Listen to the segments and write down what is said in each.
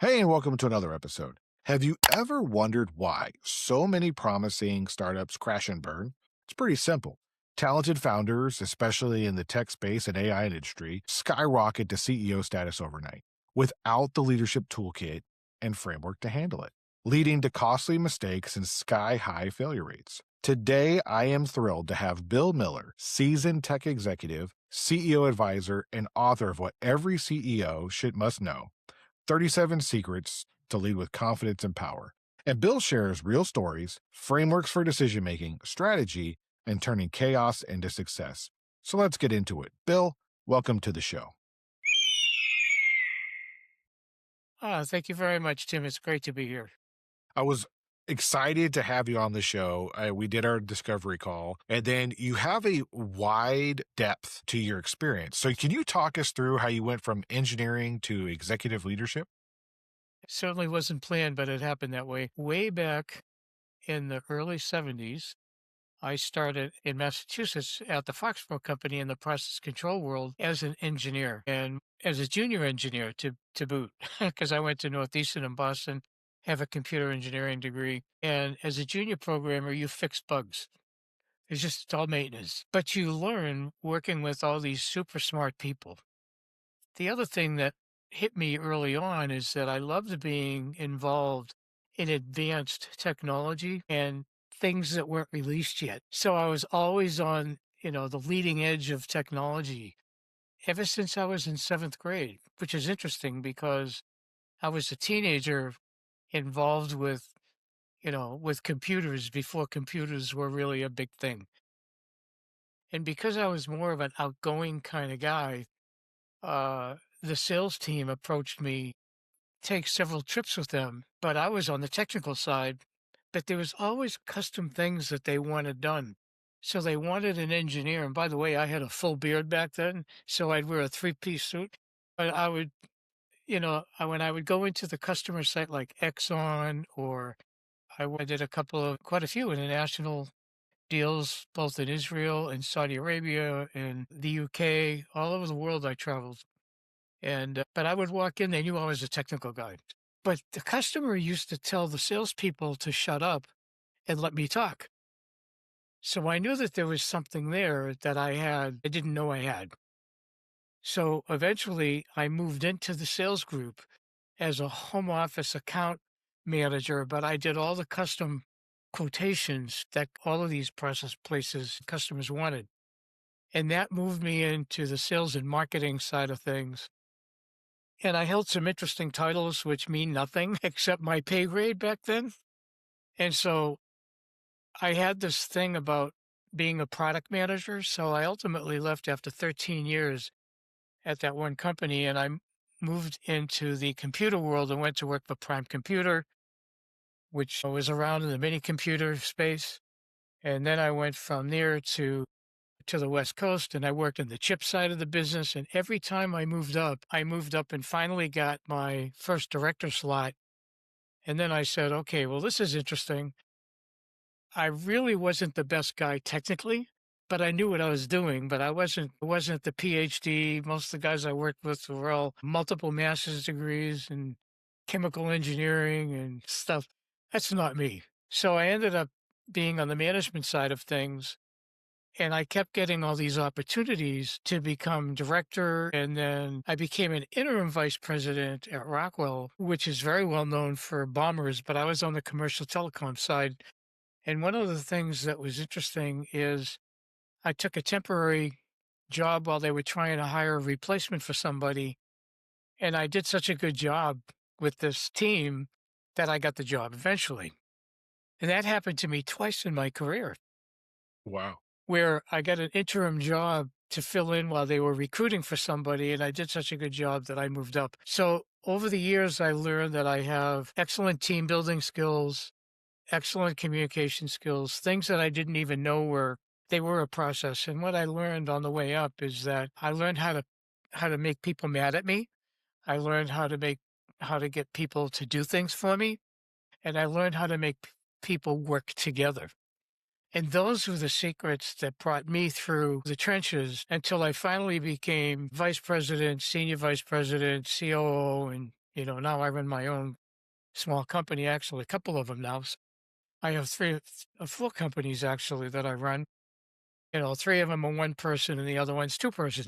Hey, and welcome to another episode. Have you ever wondered why so many promising startups crash and burn? It's pretty simple. Talented founders, especially in the tech space and AI industry, skyrocket to CEO status overnight without the leadership toolkit and framework to handle it, leading to costly mistakes and sky high failure rates. Today, I am thrilled to have Bill Miller, seasoned tech executive, CEO advisor, and author of What Every CEO Should Must Know 37 Secrets to Lead with Confidence and Power. And Bill shares real stories, frameworks for decision making, strategy, and turning chaos into success. So let's get into it. Bill, welcome to the show. Thank you very much, Tim. It's great to be here. I was excited to have you on the show. We did our discovery call, and then you have a wide depth to your experience. So, can you talk us through how you went from engineering to executive leadership? It certainly wasn't planned, but it happened that way. Way back in the early 70s, I started in Massachusetts at the Foxboro Company in the process control world as an engineer and as a junior engineer to boot, because I went to Northeastern in Boston, have a computer engineering degree. And as a junior programmer, you fix bugs. It's all maintenance. But you learn working with all these super smart people. The other thing that hit me early on is that I loved being involved in advanced technology and things that weren't released yet. So I was always on, the leading edge of technology ever since I was in seventh grade, which is interesting because I was a teenager involved with computers before computers were really a big thing. And because I was more of an outgoing kind of guy, the sales team approached me take several trips with them, but I was on the technical side. But there was always custom things that they wanted done. So they wanted an engineer. And by the way, I had a full beard back then, so I'd wear a three-piece suit. But I would, when I would go into the customer site like Exxon or did quite a few international deals, both in Israel and Saudi Arabia and the UK, all over the world I traveled. But I would walk in, they knew I was a technical guy. But the customer used to tell the salespeople to shut up and let me talk. So I knew that there was something there that I didn't know I had. So eventually I moved into the sales group as a home office account manager, but I did all the custom quotations that all of these process places customers wanted. And that moved me into the sales and marketing side of things. And I held some interesting titles which mean nothing except my pay grade back then. And so I had this thing about being a product manager. So I ultimately left after 13 years at that one company and moved into the computer world and went to work for Prime Computer, which was around in the mini computer space. And then I went from there to the West Coast and I worked in the chip side of the business. And every time I moved up and finally got my first director slot. And then I said, okay, well, this is interesting. I really wasn't the best guy technically, but I knew what I was doing, but I wasn't the PhD. Most of the guys I worked with were all multiple master's degrees in chemical engineering and stuff. That's not me. So I ended up being on the management side of things. And I kept getting all these opportunities to become director. And then I became an interim vice president at Rockwell, which is very well known for bombers, but I was on the commercial telecom side. And one of the things that was interesting is I took a temporary job while they were trying to hire a replacement for somebody. And I did such a good job with this team that I got the job eventually. And that happened to me twice in my career, Wow. where I got an interim job to fill in while they were recruiting for somebody, and I did such a good job that I moved up. So over the years, I learned that I have excellent team building skills, excellent communication skills, things that I didn't even know they were a process. And what I learned on the way up is that I learned how to make people mad at me. I learned how to get people to do things for me, and I learned how to make people work together. And those were the secrets that brought me through the trenches until I finally became vice president, senior vice president, COO, and Now I run my own small company, actually, a couple of them now. I have four companies actually that I run. Three of them are one person and the other one's two person.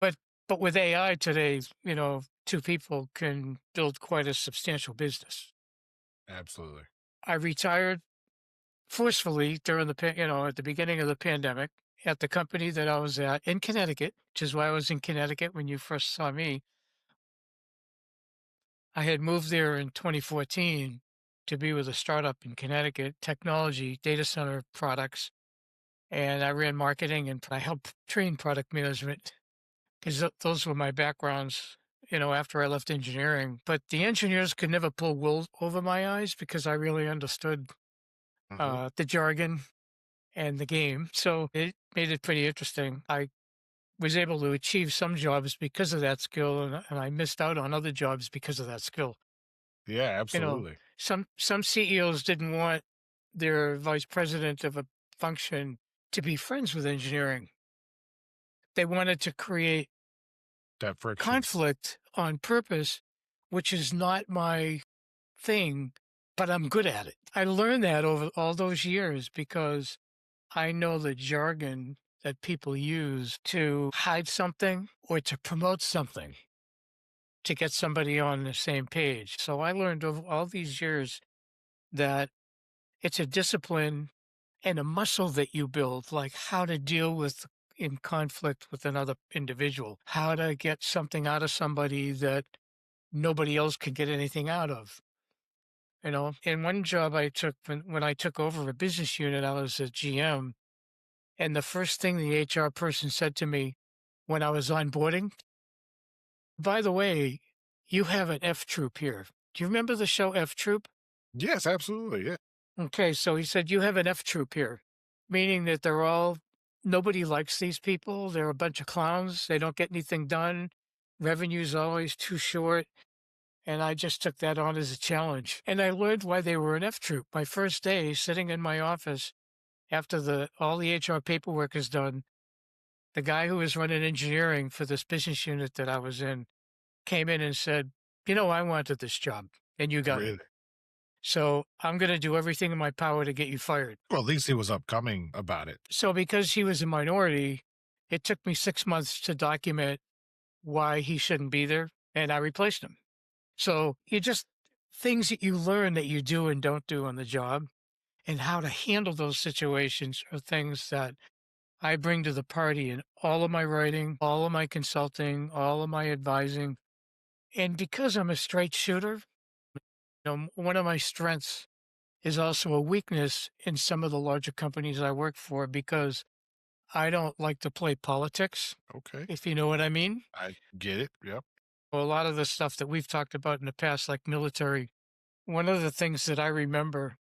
But but with AI today, two people can build quite a substantial business. Absolutely. I retired forcefully during at the beginning of the pandemic at the company that I was at in Connecticut, which is why I was in Connecticut when you first saw me. I had moved there in 2014 to be with a startup in Connecticut, technology, data center products, and I ran marketing and I helped train product management because those were my backgrounds, after I left engineering. But the engineers could never pull wool over my eyes because I really understood Hmm. the jargon and the game. So it made it pretty interesting. I was able to achieve some jobs because of that skill, and I missed out on other jobs because of that skill. Yeah, You know, absolutely. some CEOs didn't want their vice president of a function to be friends with engineering. They wanted to create That friction. conflict on purpose, which is not my thing, but I'm good at it. I learned that over all those years because I know the jargon that people use to hide something or to promote something to get somebody on the same page. So I learned over all these years that it's a discipline and a muscle that you build, like how to deal with in conflict with another individual, how to get something out of somebody that nobody else can get anything out of. In one job I took when I took over a business unit, I was a GM. And the first thing the HR person said to me when I was onboarding, by the way, you have an F troop here. Do you remember the show F Troop? Yes, absolutely. Yeah. Okay, so he said, you have an F troop here, meaning that nobody likes these people. They're a bunch of clowns. They don't get anything done. Revenue's always too short. And I just took that on as a challenge. And I learned why they were an F troop. My first day sitting in my office after all the HR paperwork is done, the guy who was running engineering for this business unit that I was in came in and said, I wanted this job and you got it. Really. So I'm going to do everything in my power to get you fired. Well, at least he was upcoming about it. So because he was a minority, it took me 6 months to document why he shouldn't be there, and I replaced him. So you just things that you learn that you do and don't do on the job and how to handle those situations are things that I bring to the party in all of my writing, all of my consulting, all of my advising. And because I'm a straight shooter, one of my strengths is also a weakness in some of the larger companies I work for because I don't like to play politics, Okay. if you know what I mean. I get it. Yep. A lot of the stuff that we've talked about in the past, like military, one of the things that I remember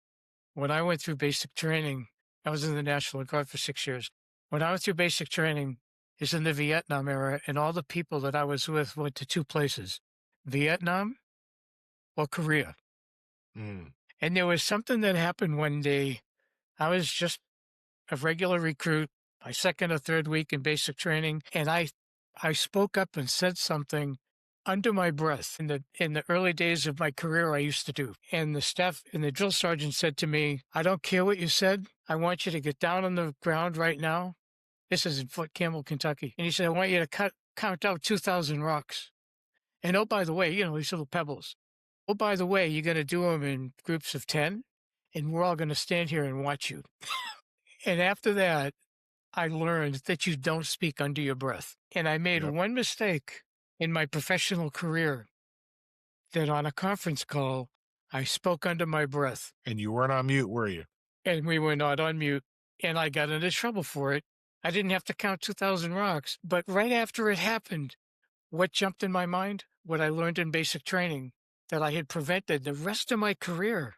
when I went through basic training, I was in the National Guard for 6 years. When I went through basic training is in the Vietnam era, and all the people that I was with went to two places, Vietnam or Korea. Mm. And there was something that happened one day. I was just a regular recruit, my second or third week in basic training, and I spoke up and said something under my breath in the early days of my career I used to do. And the staff and the drill sergeant said to me, I don't care what you said. I want you to get down on the ground right now. This is in Fort Campbell, Kentucky. And he said, I want you to count out 2,000 rocks. And oh, by the way, these little pebbles. Oh, by the way, you're going to do them in groups of 10, and we're all going to stand here and watch you. And after that, I learned that you don't speak under your breath. And I made Yep. one mistake in my professional career that on a conference call, I spoke under my breath And you weren't on mute, were you? and we were not on mute. And I got into trouble for it. I didn't have to count 2,000 rocks. But right after it happened, what jumped in my mind? What I learned in basic training that I had prevented the rest of my career.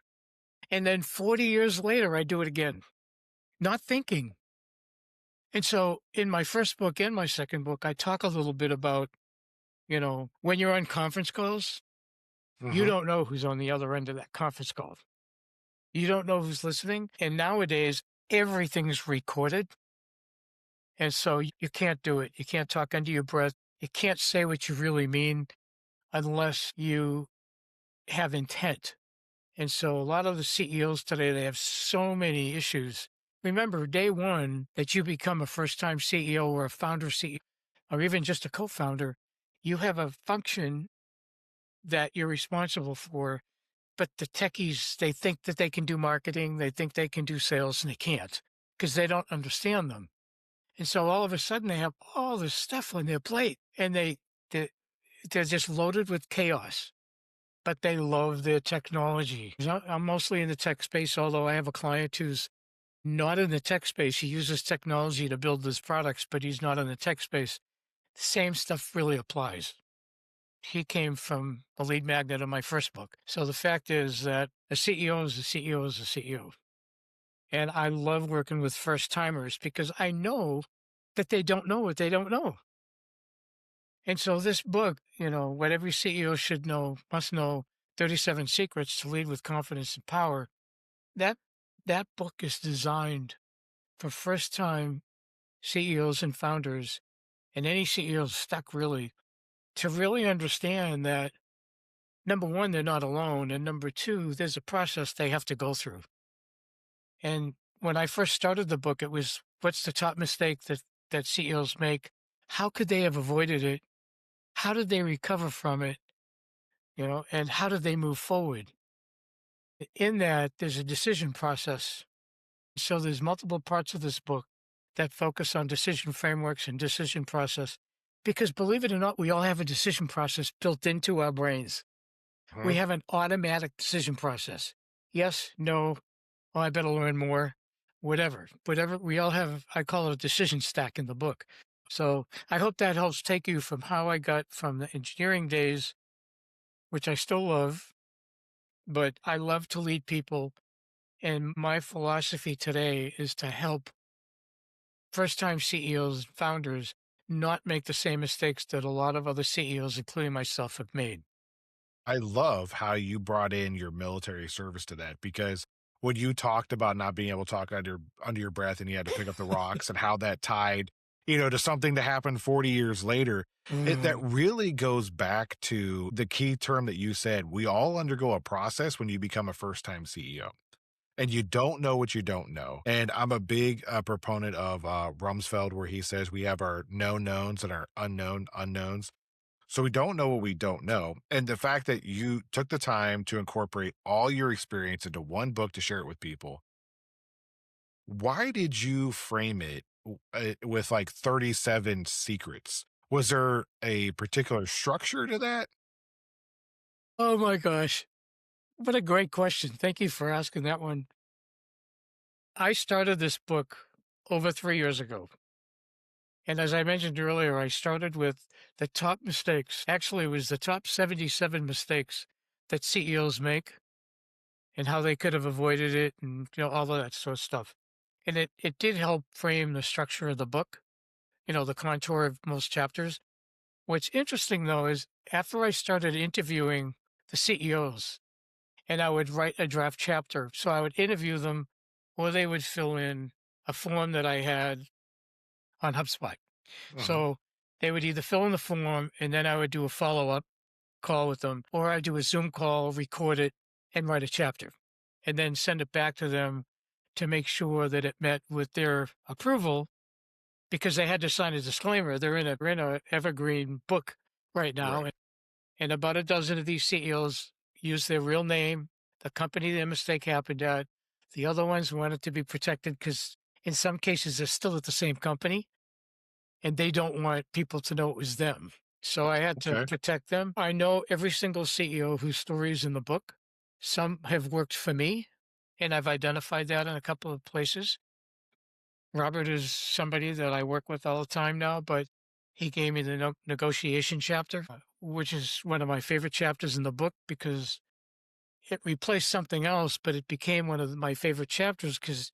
And then 40 years later, I do it again, not thinking. And so in my first book and my second book, I talk a little bit about, when you're on conference calls, you Hmm. don't know who's on the other end of that conference call. You don't know who's listening. And nowadays, everything's recorded. And so you can't do it. You can't talk under your breath. You can't say what you really mean. unless you have intent. And so a lot of the CEOs today, they have so many issues. Remember, day one that you become a first time CEO or a founder CEO, or even just a co founder, you have a function that you're responsible for. But the techies, they think that they can do marketing, they think they can do sales, and they can't because they don't understand them. And so all of a sudden they have all this stuff on their plate and they they're just loaded with chaos, but they love their technology. I'm mostly in the tech space, although I have a client who's not in the tech space. He uses technology to build his products, but he's not in the tech space. The same stuff really applies. He came from the lead magnet of my first book. So the fact is that a CEO is a CEO is a CEO. And I love working with first timers because I know that they don't know what they don't know. And so this book, what every CEO should know, must know, 37 Secrets to Lead with Confidence and Power, that that book is designed for first time CEOs and founders and any CEOs stuck really to really understand that number one, they're not alone. And number two, there's a process they have to go through. And when I first started the book, it was what's the top mistake that CEOs make? How could they have avoided it? How did they recover from it? And how did they move forward? In that, there's a decision process. So there's multiple parts of this book that focus on decision frameworks and decision process. Because believe it or not, we all have a decision process built into our brains. We Mhm. have an automatic decision process. Yes, no, oh, I better learn more, whatever. We all have, I call it a decision stack in the book. So I hope that helps take you from how I got from the engineering days, which I still love, but I love to lead people. And my philosophy today is to help first time CEOs and founders not make the same mistakes that a lot of other CEOs, including myself, have made. I love how you brought in your military service to that because when you talked about not being able to talk under your breath and you had to pick up the rocks and how that tied, to something that happened 40 years later, that Mm. really goes back to the key term that you said. We all undergo a process when you become a first-time CEO. And you don't know what you don't know. And I'm a big proponent of Rumsfeld, where he says we have our known knowns and our unknown unknowns. So we don't know what we don't know. And the fact that you took the time to incorporate all your experience into one book to share it with people, why did you frame it with like 37 secrets? Was there a particular structure to that? Oh my gosh. What a great question. Thank you for asking that one. I started this book over 3 years ago. And as I mentioned earlier, I started with the top mistakes. Actually, it was the top 77 mistakes that CEOs make and how they could have avoided it and all of that sort of stuff. And it did help frame the structure of the book, the contour of most chapters. What's interesting though is after I started interviewing the CEOs and I would write a draft chapter, so I would interview them or they would fill in a form that I had on HubSpot. Mhm. So they would either fill in the form and then I would do a follow up call with them, or I'd do a Zoom call, record it, and write a chapter, and then send it back to them to make sure that it met with their approval because they had to sign a disclaimer. They're in a evergreen book right now, Right. and about a dozen of these CEOs use their real name, the company their mistake happened at. The other ones wanted to be protected because in some cases they're still at the same company and they don't want people to know it was them. So I had to Okay. protect them. I know every single CEO whose story is in the book. Some have worked for me, and I've identified that in a couple of places. Robert is somebody that I work with all the time now, but he gave me the negotiation chapter, which is one of my favorite chapters in the book because it replaced something else, but it became one of my favorite chapters because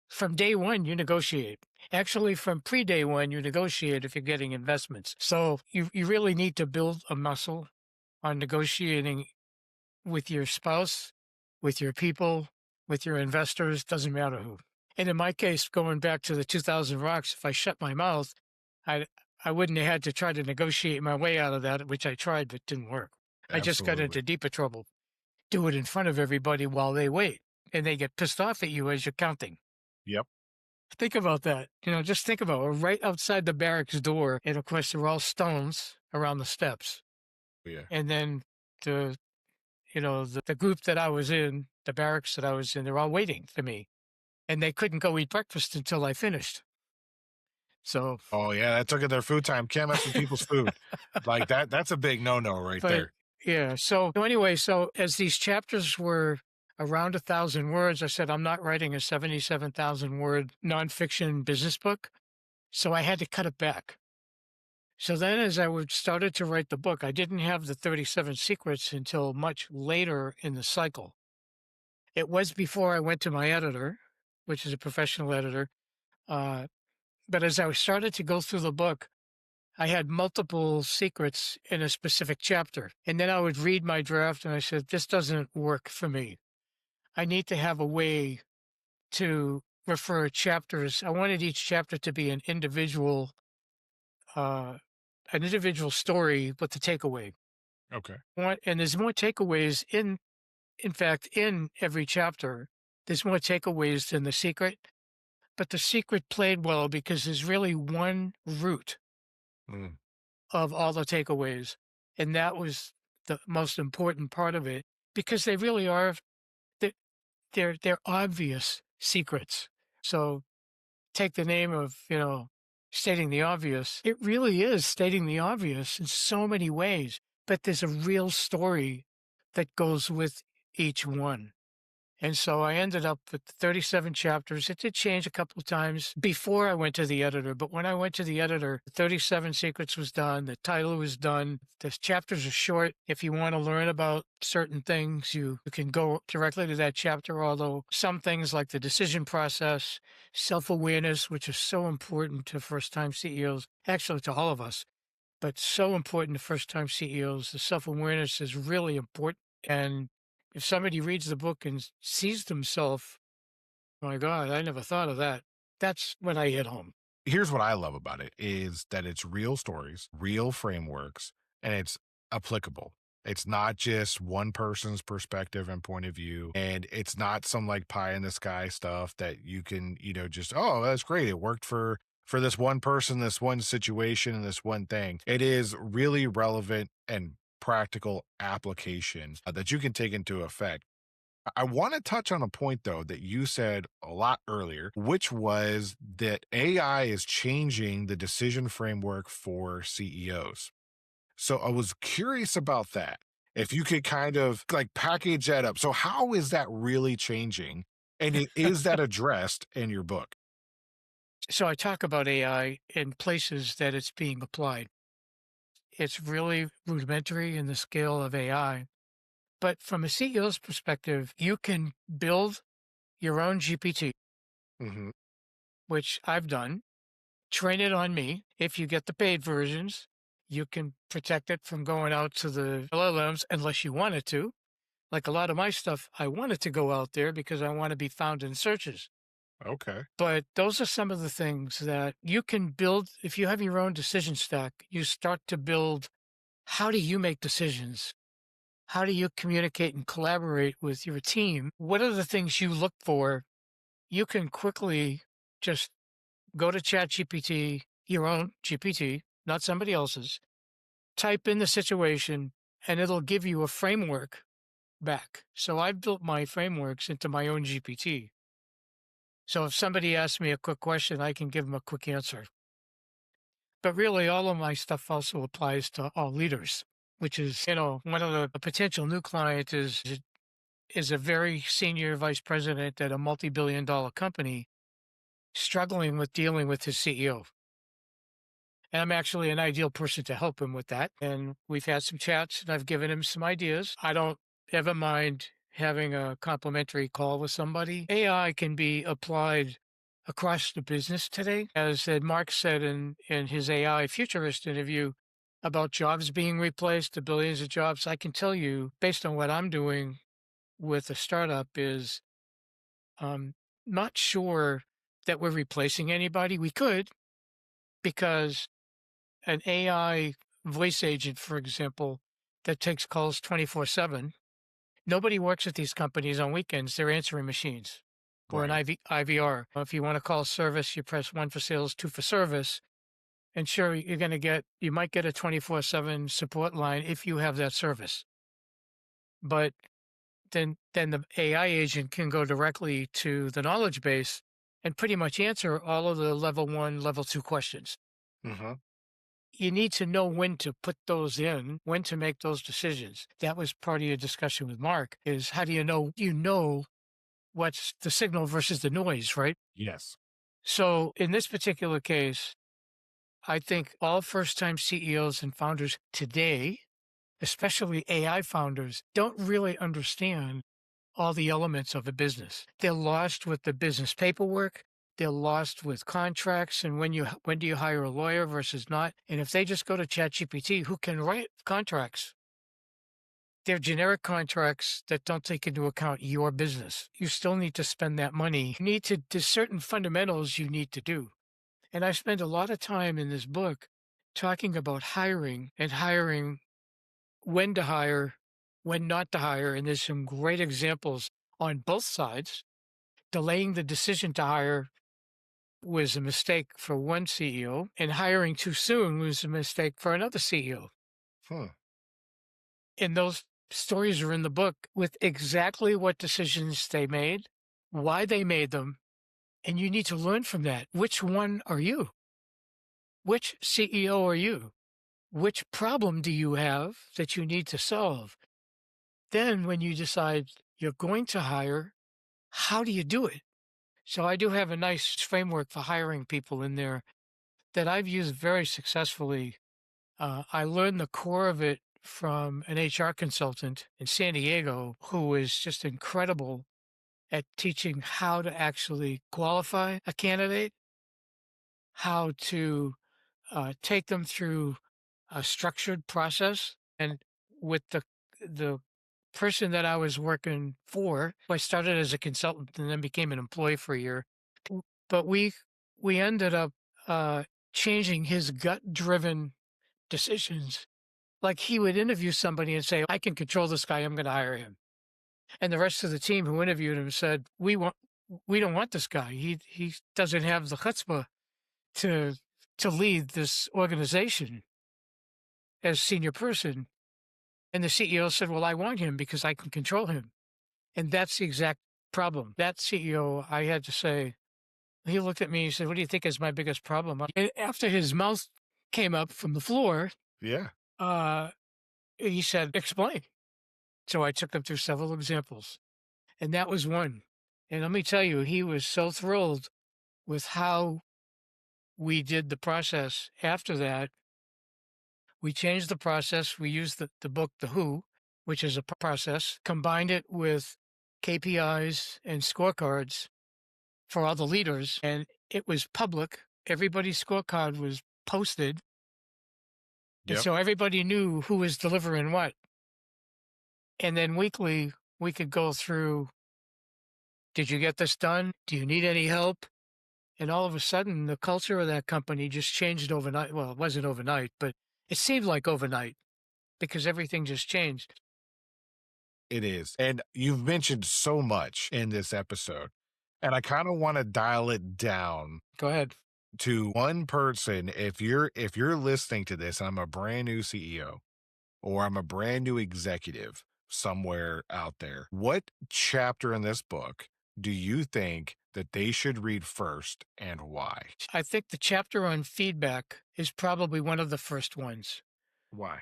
from day one, you negotiate. Actually, from pre-day one, you negotiate if you're getting investments. So you really need to build a muscle on negotiating with your spouse, with your people, with your investors, doesn't matter who. And in my case, going back to the 2000 rocks, if I shut my mouth, I I wouldn't have had to try to negotiate my way out of that, which I tried, but didn't work. I just got Absolutely. into deeper trouble. Do it in front of everybody while they wait, and they get pissed off at you as you're counting. Yep. Think about that. Just think about it. We're right outside the barracks door, and of course, they're all stones around the steps. Yeah. And then the the group that I was in, the barracks that I was in, they're all waiting for me, and they couldn't go eat breakfast until I finished. So, Oh, yeah, that took it their food time. Can't mess with people's food. Like, that's a big no-no right but there. yeah. So anyway, so as these chapters were around 1,000 words, I said I'm not writing a 77,000 word nonfiction business book, so I had to cut it back. So then, as I would started to write the book, I didn't have the 37 secrets until much later in the cycle. It was before I went to my editor, which is a professional editor. Uh, but as I started to go through the book, I had multiple secrets in a specific chapter. And then I would read my draft and I said, this doesn't work for me. I need to have a way to refer chapters. I wanted each chapter to be uh, an individual story with the takeaway. Okay. And there's more takeaways in fact, in every chapter, there's more takeaways than the secret, but the secret played well because there's really one root Mm, of all the takeaways. And that was the most important part of it because they really are, they're, they're obvious secrets. So take the name of, stating the obvious. It really is stating the obvious in so many ways, but there's a real story that goes with each one. And so I ended up with 37 chapters. It did change a couple of times before I went to the editor, but when I went to the editor, 37 Secrets was done. The title was done. The chapters are short. If you want to learn about certain things, you can go directly to that chapter, although some things like the decision process, self-awareness, which is so important to first-time CEOs, actually to all of us, but so important to first-time CEOs. The self-awareness is really important. And if somebody reads the book and sees themselves, my God, I never thought of that. That's when I hit home. Here's what I love about it is that it's real stories, real frameworks, and it's applicable. It's not just one person's perspective and point of view, and it's not some like pie in the sky stuff that you can, just, oh, that's great. It worked for this one person, this one situation, and this one thing. It is really relevant and practical application that you can take into effect. I want to touch on a point though that you said a lot earlier, which was that AI is changing the decision framework for CEOs. So I was curious about that. If you could kind of like package that up. So how is that really changing? And is that addressed in your book? So I talk about AI in places that it's being applied. It's really rudimentary in the scale of AI. But from a CEO's perspective, you can build your own GPT, Hmm. which I've done, train it on me. If you get the paid versions, you can protect it from going out to the LLMs unless you want it to. Like a lot of my stuff, I want it to go out there because I want to be found in searches. Okay. But those are some of the things that you can build. If you have your own decision stack, you start to build how do you make decisions? How do you communicate and collaborate with your team? What are the things you look for? You can quickly just go to ChatGPT, your own GPT, not somebody else's, type in the situation, and it'll give you a framework back. So I've built my frameworks into my own GPT. So if somebody asks me a quick question, I can give them a quick answer. But really, all of my stuff also applies to all leaders, which is, one of the a potential new client is a very senior vice president at a multi-billion-dollar company struggling with dealing with his CEO. And I'm actually an ideal person to help him with that. And we've had some chats and I've given him some ideas. I don't ever mind having a complimentary call with somebody. AI can be applied across the business today. As Mark said in his AI futurist interview about jobs being replaced, the billions of jobs, I can tell you, based on what I'm doing with a startup, is um, not sure that we're replacing anybody. We could, because an AI voice agent, for example, that takes calls 24/7. Nobody works at these companies on weekends. They're answering machines or an Right. IVR. If you want to call service, you press 1 for sales, 2 for service. And sure, you might get a 24/7 support line if you have that service. But then the AI agent can go directly to the knowledge base and pretty much answer all of the level 1, level 2 questions. Hmm. You need to know when to put those in, when to make those decisions. That was part of your discussion with Mark, is how do you know what's the signal versus the noise, right? Yes. So in this particular case, I think all first-time CEOs and founders today, especially AI founders, don't really understand all the elements of a business. They're lost with the business paperwork. They're lost with contracts and when do you hire a lawyer versus not. And if they just go to ChatGPT, who can write contracts? They're generic contracts that don't take into account your business. You still need to spend that money. There's certain fundamentals you need to do. And I spend a lot of time in this book talking about hiring and hiring, when to hire, when not to hire. And there's some great examples on both sides. Delaying the decision to hire was a mistake for one CEO, and hiring too soon was a mistake for another CEO. Hmm. And those stories are in the book with exactly what decisions they made, why they made them, and you need to learn from that. Which one are you? Which CEO are you? Which problem do you have that you need to solve? Then, when you decide you're going to hire, how do you do it? So, I do have a nice framework for hiring people in there that I've used very successfully. I learned the core of it from an HR consultant in San Diego who is just incredible at teaching how to actually qualify a candidate, how to take them through a structured process. And with the person that I was working for, I started as a consultant and then became an employee for a year. But we ended up uh, changing his gut-driven decisions. Like he would interview somebody and say, "I can control this guy. I'm going to hire him." And the rest of the team who interviewed him said, we don't want this guy. He doesn't have the chutzpah to to lead this organization as senior person." And the CEO said, "Well, I want him because I can control him." And that's the exact problem. That CEO, I had to say, he looked at me and said, "What do you think is my biggest problem?" And after his mouth came up from the floor, Yeah. uh, he said, "Explain." So I took him through several examples, and that was one. And let me tell you, he was so thrilled with how we did the process. After that, we changed the process. We used the book, The Who, which is a process, combined it with KPIs and scorecards for all the leaders, and it was public. Everybody's scorecard was posted. And Yep. so everybody knew who was delivering what. And then weekly, we could go through, did you get this done? Do you need any help? And all of a sudden, the culture of that company just changed overnight. Well, it wasn't overnight, but it seemed like overnight because everything just changed. It is. And you've mentioned so much in this episode. And I kind of want to dial it down Go ahead. to one person. If you're listening to this, and I'm a brand new CEO or I'm a brand new executive somewhere out there, what chapter in this book do you think that they should read first and why? I think the chapter on feedback is probably one of the first ones Why?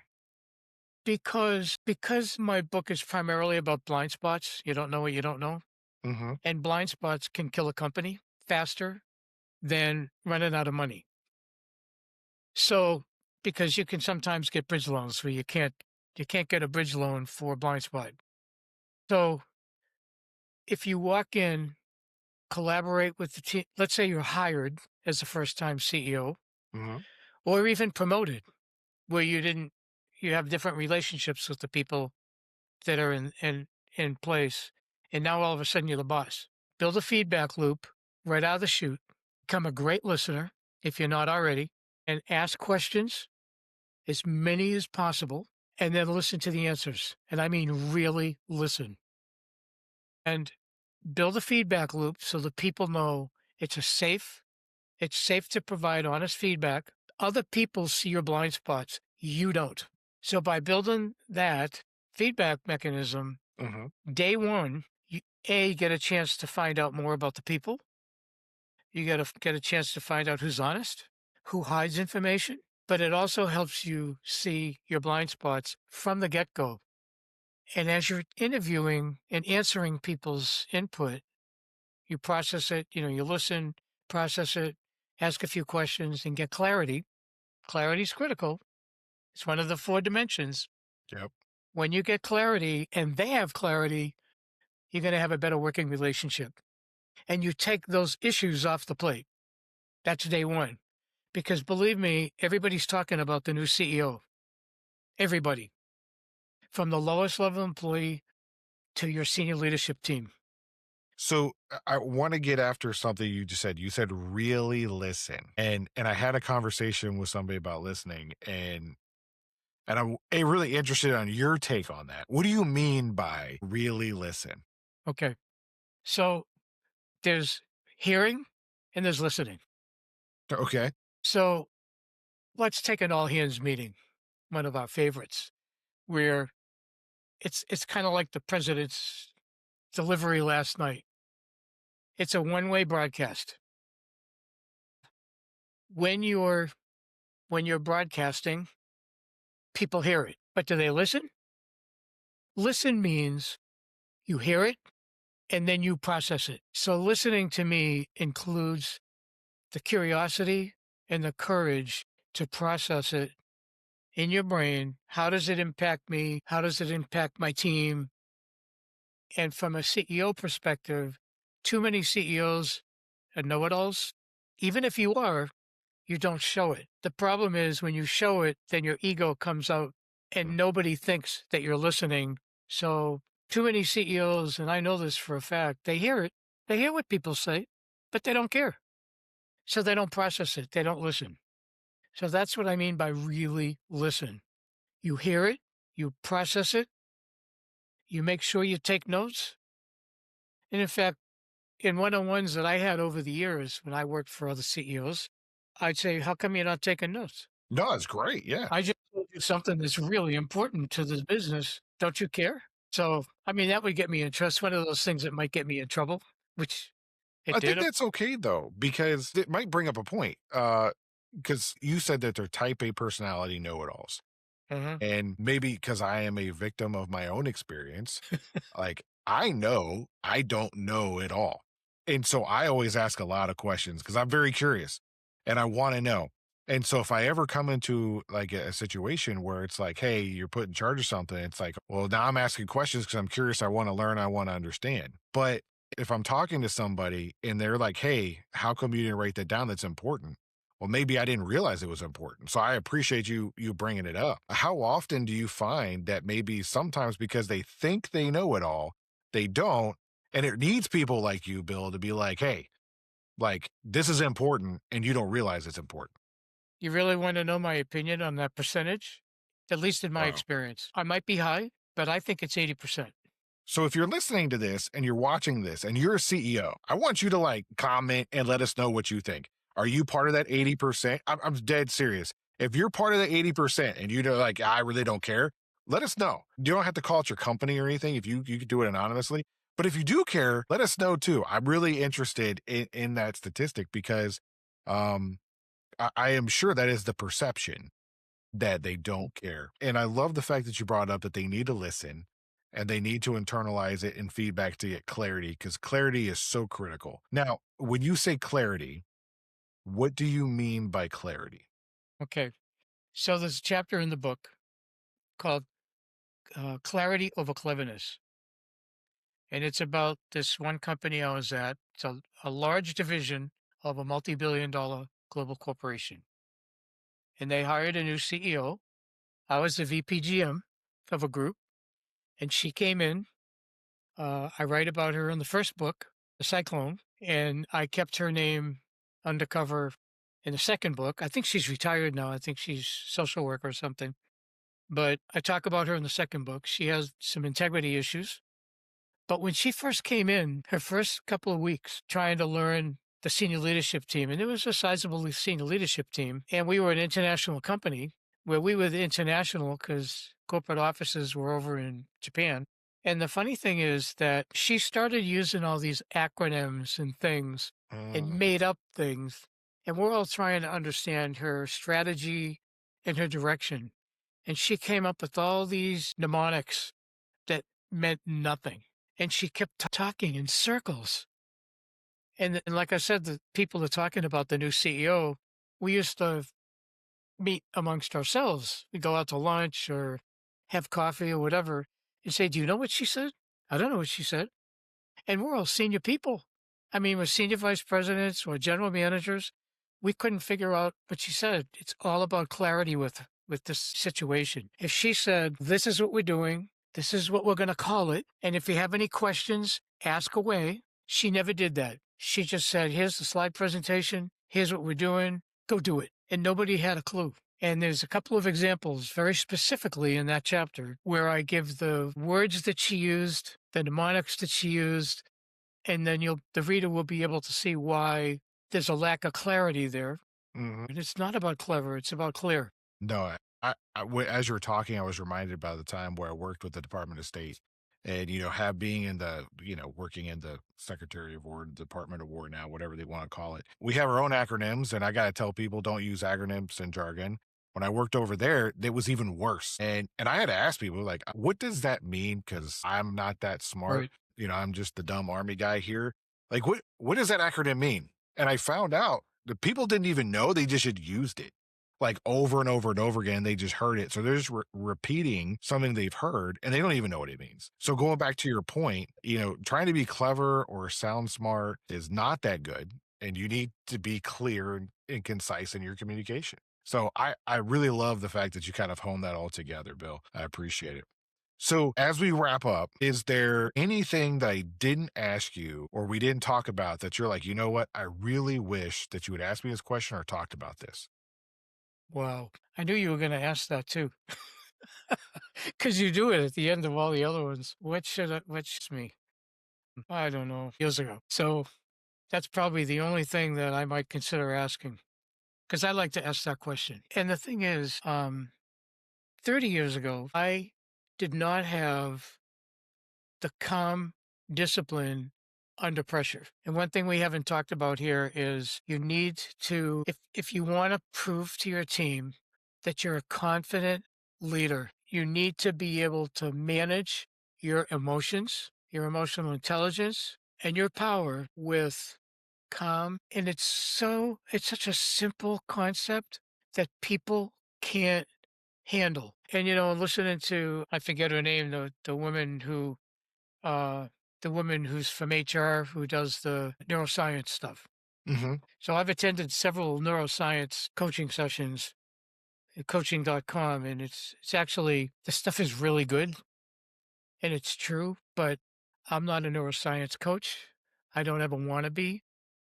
because my book is primarily about blind spots. You don't know what you don't know. Hmm. And blind spots can kill a company faster than running out of money. So, because you can sometimes get bridge loans where you can't get a bridge loan for a blind spot. So, if you walk in, collaborate with the team, let's say you're hired as a first-time CEO Hmm. or even promoted where you have different relationships with the people that are in place, and now all of a sudden you're the boss. Build a feedback loop right out of the chute. Become a great listener if you're not already, and ask questions. as many as possible, and then listen to the answers. And I mean, really listen and build a feedback loop so that people know it's a safe, it's safe to provide honest feedback. Other people see your blind spots. You don't. So by building that feedback mechanism, Hmm. day one, you get a chance to find out more about the people. You get a chance to find out who's honest, who hides information, but it also helps you see your blind spots from the get-go. And as you're interviewing and answering people's input, you process it, you listen, process it, ask a few questions and get clarity. Clarity is critical. It's one of the four dimensions. Yep. When you get clarity and they have clarity, you're going to have a better working relationship. And you take those issues off the plate. That's day one. Because believe me, everybody's talking about the new CEO. Everybody, from the lowest level employee to your senior leadership team. So I want to get after something you just said. You said really listen. And I had a conversation with somebody about listening and really interested on your take on that. What do you mean by really listen? Okay. So there's hearing and there's listening. Okay. So let's take an all hands meeting, one of our favorites, where it's kind of like the president's delivery last night. It's a one-way broadcast. When you're when you're broadcasting, people hear it. But do they listen? Listen means you hear it and then you process it. So listening to me includes the curiosity and the courage to process it in your brain. How does it impact me? How does it impact my team? And from a CEO perspective, too many CEOs are know-it-alls. Even if you are, you don't show it. The problem is when you show it, then your ego comes out and nobody thinks that you're listening. So too many CEOs, and I know this for a fact, they hear it. They hear what people say, but they don't care. So they don't process it. They don't listen. So that's what I mean by really listen. You hear it, you process it, you make sure you take notes. And in fact, in one-on-ones that I had over the years when I worked for other CEOs, I'd say, "How come you're not taking notes? No, it's great. Yeah. I just told you something that's really important to this business. Don't you care?" So, I mean, that would get me in trust. One of those things that might get me in trouble, which it I did. think that's okay though, because it might bring up a point. Because you said that they're type A personality know-it-alls. Mhm. And maybe because I am a victim of my own experience, like, I know I don't know it all. And so I always ask a lot of questions because I'm very curious and I want to know. And so if I ever come into like a situation where it's like, hey, you're put in charge of something, it's like, well, now I'm asking questions because I'm curious. I want to learn. I want to understand. But if I'm talking to somebody and they're like, hey, how come you didn't write that down? That's important. Well, maybe I didn't realize it was important. So I appreciate you bringing it up. How often do you find that maybe sometimes because they think they know it all, they don't, and it needs people like you, Bill, to be like, "Hey, like this is important and you don't realize it's important." You really want to know my opinion on that percentage? At least in my Wow. experience. I might be high, but I think it's 80%. So if you're listening to this and you're watching this and you're a CEO, I want you to like comment and let us know what you think. Are you part of that 80%? I'm dead serious. If you're part of the 80% and you're like, I really don't care, let us know. You don't have to call it your company or anything if you could do it anonymously. But if you do care, let us know too. I'm really interested in that statistic because um, I am sure that is the perception that they don't care. And I love the fact that you brought up that they need to listen and they need to internalize it and feedback to get clarity because clarity is so critical. Now, when you say clarity, what do you mean by clarity? Okay. So there's a chapter in the book called Clarity Over Cleverness. And it's about this one company I was at. It's a large division of a multi-billion dollar global corporation. And they hired a new CEO. I was the VPGM of a group, and she came in. I write about her in the first book, The Cyclone, and I kept her name undercover In the second book, I think she's retired now. I think she's social worker or something. But I talk about her in the second book. She has some integrity issues. But when she first came in, her first couple of weeks trying to learn the senior leadership team, and it was a sizable senior leadership team, and we were an international company where we were the international because corporate offices were over in Japan. And the funny thing is that she started using all these acronyms and things and Mm, made up things. And we're all trying to understand her strategy and her direction. And she came up with all these mnemonics that meant nothing. And she kept talking in circles. And like I said, the people are talking about the new CEO. We used to meet amongst ourselves. We go out to lunch or have coffee or whatever and say, "Do you know what she said?" "I don't know what she said." And we're all senior people. I mean, we're senior vice presidents or general managers. We couldn't figure out what she said. It's all about clarity with this situation. If she said, "This is what we're doing, this is what we're going to call it, and if you have any questions, ask away," she never did that. She just said, "Here's the slide presentation. Here's what we're doing. Go do it." And nobody had a clue. And there's a couple of examples very specifically in that chapter where I give the words that she used, the mnemonics that she used, and then the reader will be able to see why there's a lack of clarity there. mhm. And it's not about clever, it's about clear. No, as you were talking, I was reminded about the time where I worked with the Department of State, and have being in the working in the Secretary of War, Department of War now, whatever they want to call it. We have our own acronyms, and I got to tell people don't use acronyms and jargon. When I worked over there, it was even worse, and I had to ask people like, what does that mean? Because I'm not that smart. Right. I'm just the dumb army guy here. Like, what does that acronym mean? And I found out the people didn't even know; they just had used it like over and over and over again. They just heard it. So they're just repeating something they've heard and they don't even know what it means. So going back to your point, trying to be clever or sound smart is not that good. And you need to be clear and concise in your communication. So I really love the fact that you kind of hone that all together, Bill. I appreciate it. So as we wrap up, is there anything that I didn't ask you or we didn't talk about that you're like, you know what? I really wish that you would ask me this question or talked about this? Wow. I knew you were going to ask that too. Because you do it at the end of all the other ones. What's me? I don't know. Years ago. So that's probably the only thing that I might consider asking because I like to ask that question. And the thing is, 30 years ago, I did not have the calm discipline under pressure. And one thing we haven't talked about here is you need to, if you want to prove to your team that you're a confident leader, you need to be able to manage your emotions, your emotional intelligence, and your power with calm. And it's such a simple concept that people can't handle. And, listening to, I forget her name, uh, the woman who's from HR who does the neuroscience stuff. Hmm. So I've attended several neuroscience coaching sessions at coaching.com, and it's actually, the stuff is really good and it's true, but I'm not a neuroscience coach. I don't ever want to be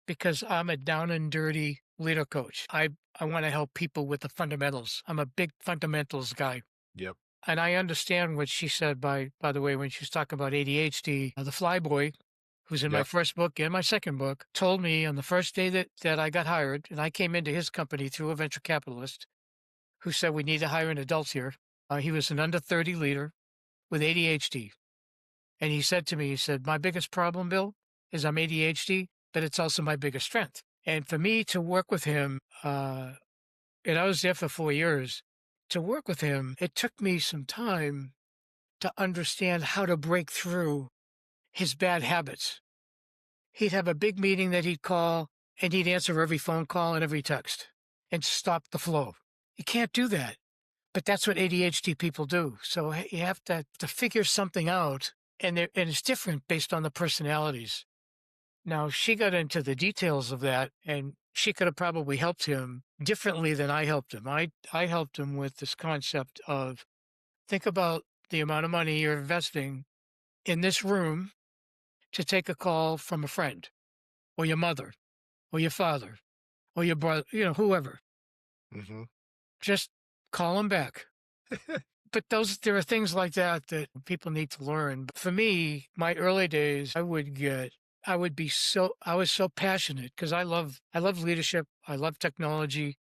because I'm a down and dirty leader coach. I want to help people with the fundamentals. I'm a big fundamentals guy. Yep. And I understand what she said by the way, when she was talking about ADHD. The flyboy, who's in my Yep. first book and my second book, told me on the first day that I got hired, and I came into his company through a venture capitalist who said, "We need to hire an adult here." He was an under 30 leader with ADHD. And he said to me, he said, "My biggest problem, Bill, is I'm ADHD, but it's also my biggest strength." And for me to work with him, and I was there for 4 years, to work with him, it took me some time to understand how to break through his bad habits. He'd have a big meeting that he'd call, and he'd answer every phone call and every text and stop the flow. You can't do that, but that's what ADHD people do. So you have to figure something out, and it's different based on the personalities. Now, she got into the details of that, and she could have probably helped him differently than I helped him. I helped him with this concept of think about the amount of money you're investing in this room to take a call from a friend or your mother or your father or your brother, whoever. Hmm. Just call them back. But there are things like that that people need to learn. But for me, my early days, I was so passionate because I love leadership. I love technology,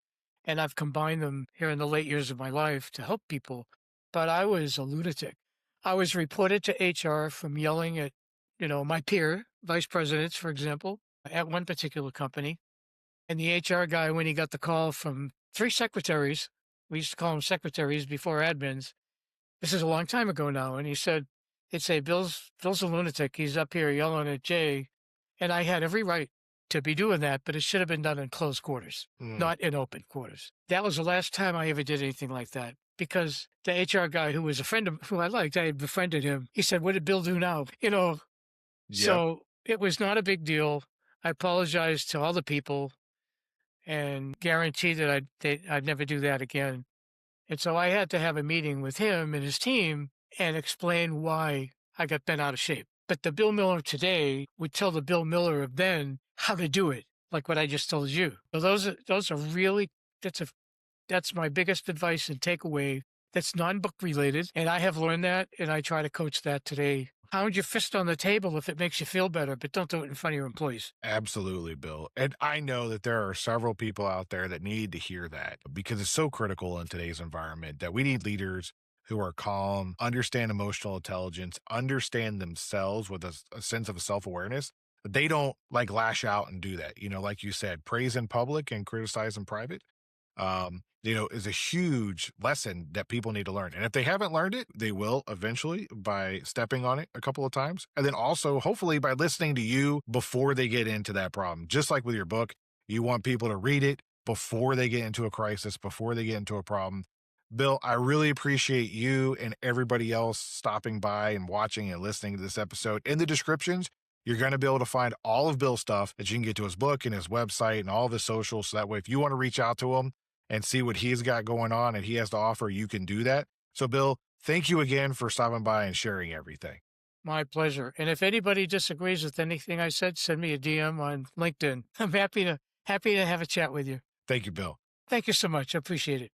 and I've combined them here in the late years of my life to help people. But I was a lunatic. I was reported to HR from yelling at, my peer vice presidents, for example, at one particular company. And the HR guy, when he got the call from three secretaries, we used to call them secretaries before admins. This is a long time ago now. And he said, they'd say, Bill's a lunatic. He's up here yelling at Jay. And I had every right to be doing that, but it should have been done in closed quarters, Mm. not in open quarters. That was the last time I ever did anything like that because the HR guy who was a friend of who I liked, I had befriended him. He said, what did Bill do now? Yep. So it was not a big deal. I apologized to all the people and guarantee that I'd never do that again. And so I had to have a meeting with him and his team and explain why I got bent out of shape. But the Bill Miller today would tell the Bill Miller of then how to do it, like what I just told you. So those are really that's a that's my biggest advice and takeaway. That's non-book related, and I have learned that, and I try to coach that today. Pound your fist on the table if it makes you feel better, but don't do it in front of your employees. Absolutely, Bill. And I know that there are several people out there that need to hear that because it's so critical in today's environment that we need leaders who are calm, understand emotional intelligence, understand themselves with a sense of self awareness. They don't like lash out and do that. Like you said, praise in public and criticize in private. Is a huge lesson that people need to learn. And if they haven't learned it, they will eventually by stepping on it a couple of times. And then also, hopefully, by listening to you before they get into that problem. Just like with your book, you want people to read it before they get into a crisis, before they get into a problem. Bill, I really appreciate you and everybody else stopping by and watching and listening to this episode. In the descriptions, you're going to be able to find all of Bill's stuff that you can get to his book and his website and all of his socials. So that way, if you want to reach out to him, and see what he's got going on and he has to offer, you can do that. So, Bill, thank you again for stopping by and sharing everything. My pleasure. And if anybody disagrees with anything I said, send me a DM on LinkedIn. I'm happy to have a chat with you. Thank you, Bill. Thank you so much. I appreciate it.